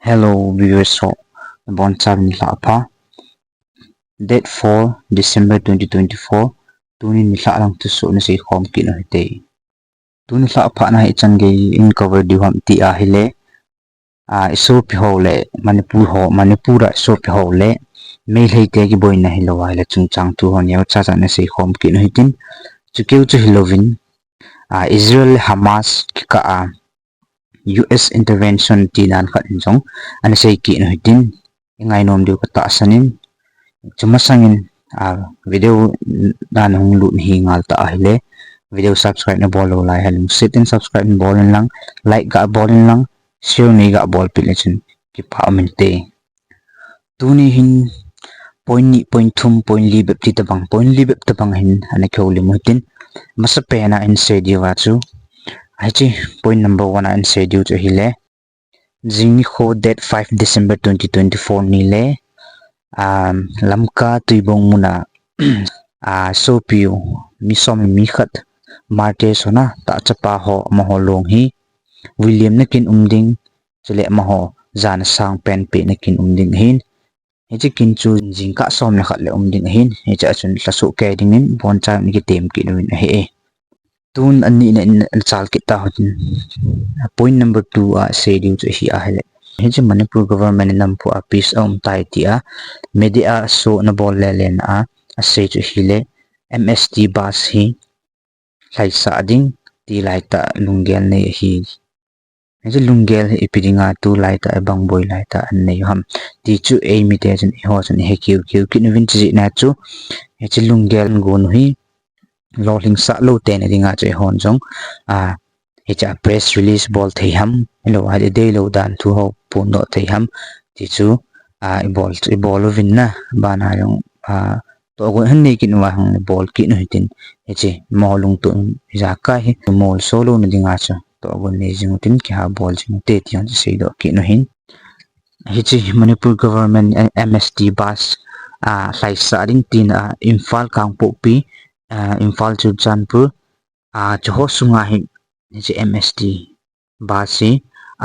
Hello viewers, so bon cham ni la pa date 4 December 2024 tuni ni la lang tu so na sei khom ki no te tuni la pa na hi chan ge in cover di hom ti a hile iso pi ho le manipura iso pi ho le me lei te ki boina hi lo wa le chung chang tu hon yo cha cha na sei khom ki no hitin chu keu chu hilovin Israel Hamas ki ka US intervention ti nan khat jong ana sei ki no hitin ngai nom diu ka ta sanin chuma sangin video dan hung lu hi ngal ta hile video subscribe na bolo lai halung sit and subscribe na bol lang like ga bol lang share ni ga bol pilechin ki pa min te tuni hin point ni point thum point li bep ti tabang point li bep tabang hin ana kholi mutin masa pe na in se diwa chu aichi point number 1 an se diu chu hile jing kho date 5 December 2024 ni le lamka tuibong muna sopiu misom mi khat marte sona ta chapa ho maholong hi William nakin umding chele maho jan sang pen pe nakin umding hin hechi kin chu jingka som na khat le umding hin hecha chun lasu ke dingin bon cha ni ki tem ki nuin he e tun ani na chal ki ta hotin point number 2 schedule chu hi a hele hechi Manipur government nampu a peace tai tia media so na bol le len se chu hile MST bus hi lai sa ding ti lai ta lungel nei hi hechi lungel ipidinga tu lai ta bang boy lai ta an nei ham ti chu a mi te chen ho chen he kiu kin win chi na chu hechi lungel gon hi lo ling sa lo te na dinga che hon jong hecha press release bol thei ham lo ha de deilou dan thu ho pun no thei ham ti chu bol vin na bana yong to go han nei kin wa hang bol ki no hitin hechi molung tu ja ka hi mol solo na dinga cha to go nei jing tin ki ha bol jing te tian se do ki no hin hechi Manipur government MST bus lai sa ding tin Imphal kangpo pi Imphal chu Chanpur choho sunga hi hechi MST bus si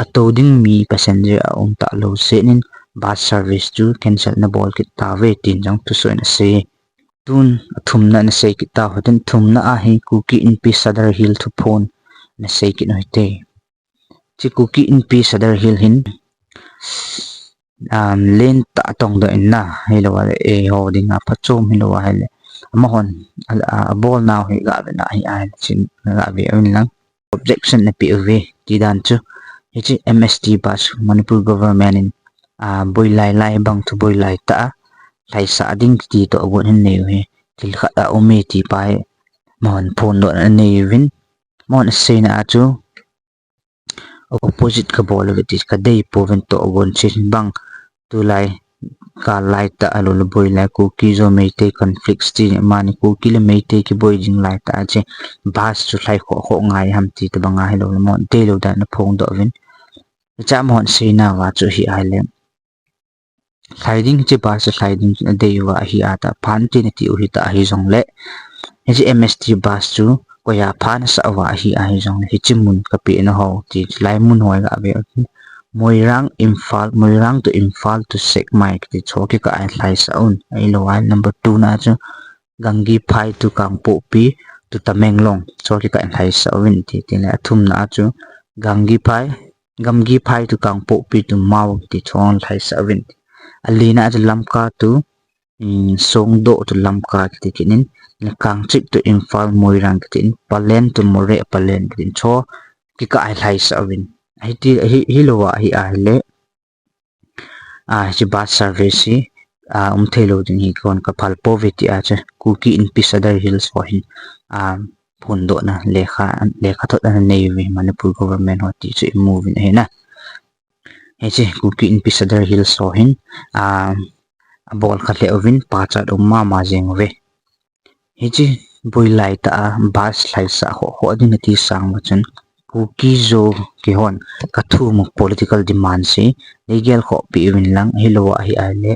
atoding mi passenger ta lo se nin bus service chu cancel na bol ki ta ve tin jang tu so na se tun thumna na se ki ta hoten thumna hi kuki inpi sadar hill thuphon na se ki no te chi kuki inpi sadar hill hin len ta tong do na hello e ho ding phachom hello hele amahon bol now hi ga na hi chin ga be lang objection na POV ti dan chu hechi MST bus Manipur government in boy lai bang thu boy lai ta lai sa ding ti to gon hin nei he til kha ome ti pai mon phone do na nei win mon se na chu opposite ka bol ga ti ka dei poven to gon chin bang tu lai ka lai ta alo lo boy lai ko ki zo me te conflicts ti mani ko ki le me te ki boy jing lai ta che bas chu lai kho ngai ham ti ta banga hello mon te lo da na phong do win cha mon se na wa chu hi ai sliding che ba sa sliding dei wa hi ata phan ti na ti u hi ta hi jong le he MST bus chu ko ya phan sa wa hi a hi jong hi chimun ka pi na ho ti lai mun hoi ga be moirang to Imphal to Sekmai ti choki ka ai lai sa un ai lo ai number 2 na chu gangi phai to kangpo pi to Tamenglong choki ka ai lai sa win ti la thum na chu gamgi phai to kangpo pi to mau ti chon lai sa win alina at lamka tu songdo to lamka ti kinin kang chik to Imphal moirang tin palen to more palen tin cho ki ka ai lai sa win hi lo wa hi a le chi bus service hi thelo din hi kon ka phal poverty a che kuki in pisadar hills for hin phun do na lekha thot na nei we Manipur government ho ti che move in he na hechi kuki in pisadar hills so hin bol khatle ovin pacha umma ma jeng we hechi boy lai ta bus lai sa ho din ti sang machun kuki zo ki hon ka thu mu political demand si legal kho pi win lang hilowa hi ale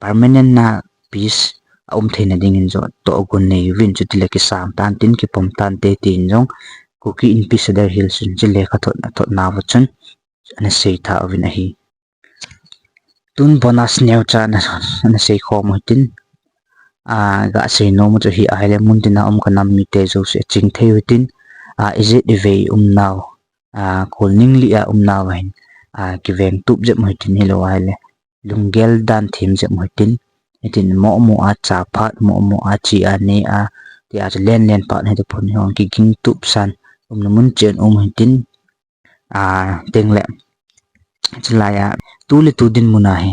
permanent na peace theina ding in zo to gun nei win chu tile ki sam tan tin ki pom tan te tin jong kuki in pisadar hills sun chile kha thot na wachun ana sei tha win hi tun bonus neu cha na sei kho mo tin ga sei no mo chu hi a hele mun tin om khanam mi te zo se ching thei tin is it ve now kol ning li a now hin ki veng tup je mo tin hilo hele lungel dan thim je mo tin itin mo a cha phat mo a chi a ne a ti a len pa ne te phun hon ki king tup san na mun chen hin tin teng le chlaya tu le tu din muna he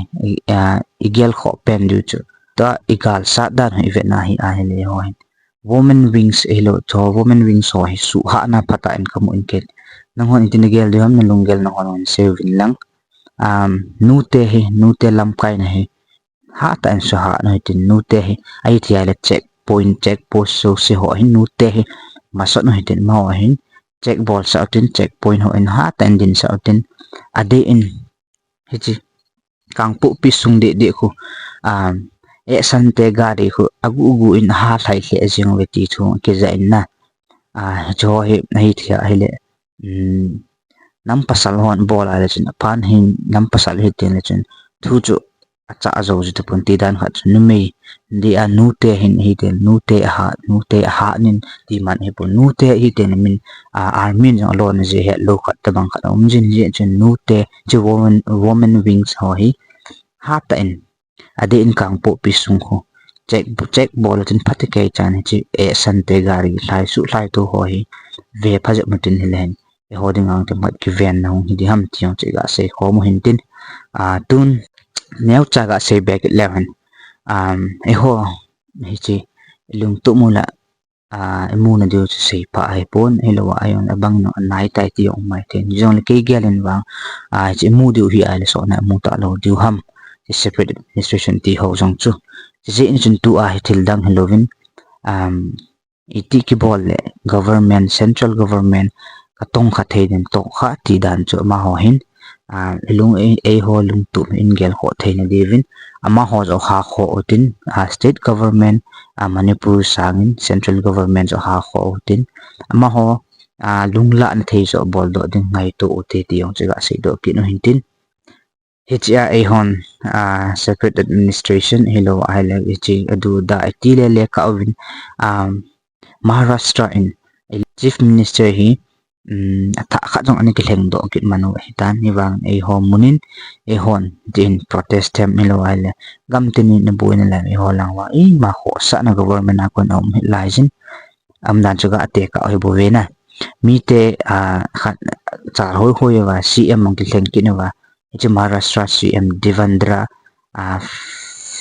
igel kho pen du chu ta igal sadar hi ve na hi a hele ho woman wings elo to woman wings ho hi su ha na phata in kamu in ket nang hon tin gel de ham na lungel na hon sevin lang nu te lam kai na he ha ta en so ha na tin nu te he ai thi ala check post so se ho hin nu te he ma so no hin ma ho hin check ball sa tin check point ho in ha ta en din sa tin ade in hichi kang pu pi sung de khu e san te ga de khu agu gu in ha thai khe jing we ti thu ke za in na jo he nei thia hele nam pasal hon bol ala chin pan hin nam pasal he ten le chin thu chu acha azo ju te pun ti dan kha chu nu me di a nu te hin hi ten nu te ha nin ti man he pun nu te hi ten min armin jo lo ne je he lo khat ta bang khat jin je chen nu te je woman wings ho hi ha ta in ade in kang po pi sung kho check ball tin phati kai chan chi e san te gari lai tu ho hi ve pha ja mutin hilen e hoding ang te mat ki ven na hi di ham tiang che ga se kho mo hin tin tun neu cha ga se back 11 e ho hi chi lung tu mu la mu na dio se pa ai pon e lo ayon abang no nai tai ti ong mai ten jong le ke gelen wang chi mu dio hi ai le so na mu ta lo dio ham separate administration ti ho jong chu je in chun tu a hi thil dang helovin iti ki bol le government central government ka tong kha the den to kha ti dan chu ma ho hin lung e ho lung tu in gel ho the na devin ama ho zo ha kho otin state government manipur sangin central government zo ha kho otin ama ho lung la na thei zo bol do ding ngai to ote ti ong chiga sei do ki no hintin HRA hon separate administration hello I like ichi adu da itile le ka ovin Maharashtra in chief minister hi atha kha jong ani ki thleng do kit manu hitan ni wang e ho munin e hon din protest them hello I le gam tini na buin la e ho lang wa e ma ho sa na government na kon om laisin am dan chuga ate ka oi bo ve na mi te char hoi hoi wa CM ang ki thleng ki na wa ichi Maharashtra CM Devendra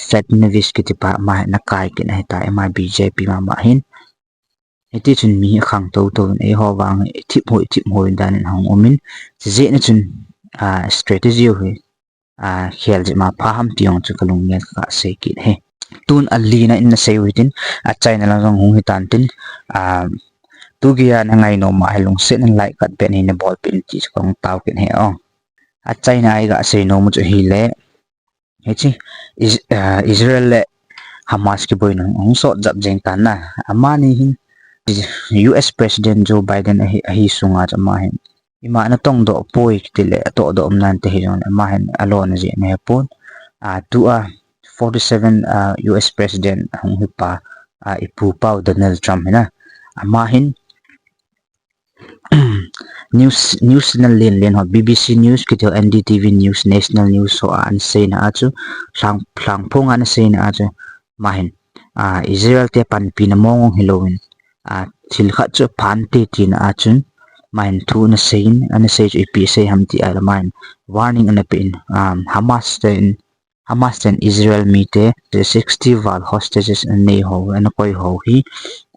Fadnavis ki tipa ma na kai ki na hita ma BJP ma hin iti chun mi khang to e ho wang tip hoi dan in hong omin je na chun strategy ho khel je ma phaham tiong chu kalung nge ka se ki he tun ali na in se witin China la jong hong hitan tin tu gia na ngai no ma halung se na like kat pen in ball pin chi kong taw kin he ong China ai ga se no mu chu hi le hechi Israel le Hamas ki boy nong so jap jeng tan na amani hin US President Joe Biden hi sunga chama hin ima na tong do poi tile to do nan te hi jon ma hin alone je ne pon tu 47 US President hong hi pa ipu pau Donald Trump na ama hin news na len ho BBC News ki to NDTV News National News so an sei na achu thlang phong an sei na achu ma hin Israel te pan pi na mong Halloween thil kha chu phan te tin achun main thu na sein an sei chu pi sei ham ti ala main warning an pin Hamas ten Israel mi te 60 val hostages an nei ho an koi ho hi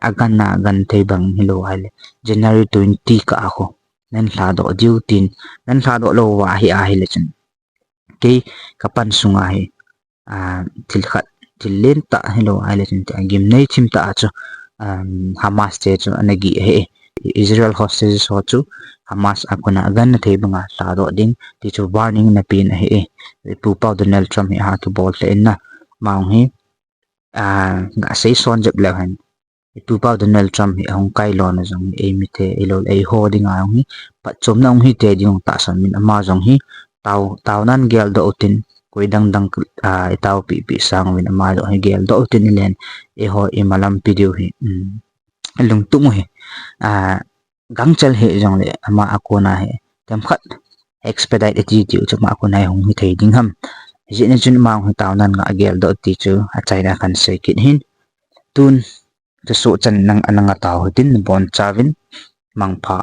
agan te bang hilo hale January 20 ka ako nan hla do diu tin nan hla do lo wa hi a hi le chun ke kapan sunga hi thil khat thil len ta hilo hale chun ta gim nei thim ta chu Hamas te chu anagi he Israel hostages ho chu Hamas akuna agan na thei banga hla do ding ti chu warning na pin he pu pau Donald Trump hi ha ki bol le na maung hi nga sei son jep le han tu pau Donald Trump hi hong kai lo na jong e mi the e lo e ho ding a hi pa chom na hi te ding ta san min ama jong hi taw nan gel do utin koi dang itaw pi sang win ama do he gel do tin len e ho e malam pidiu hi lung tung he gang chal he jong le ama akona he tam khat expedite attitude chama akona hong hi thei ding ham je ne chun ma hong taw nan nga gel do ti chu a chaina kan se kit hin tun to so chan nang ananga taw tin bon chawin mangpha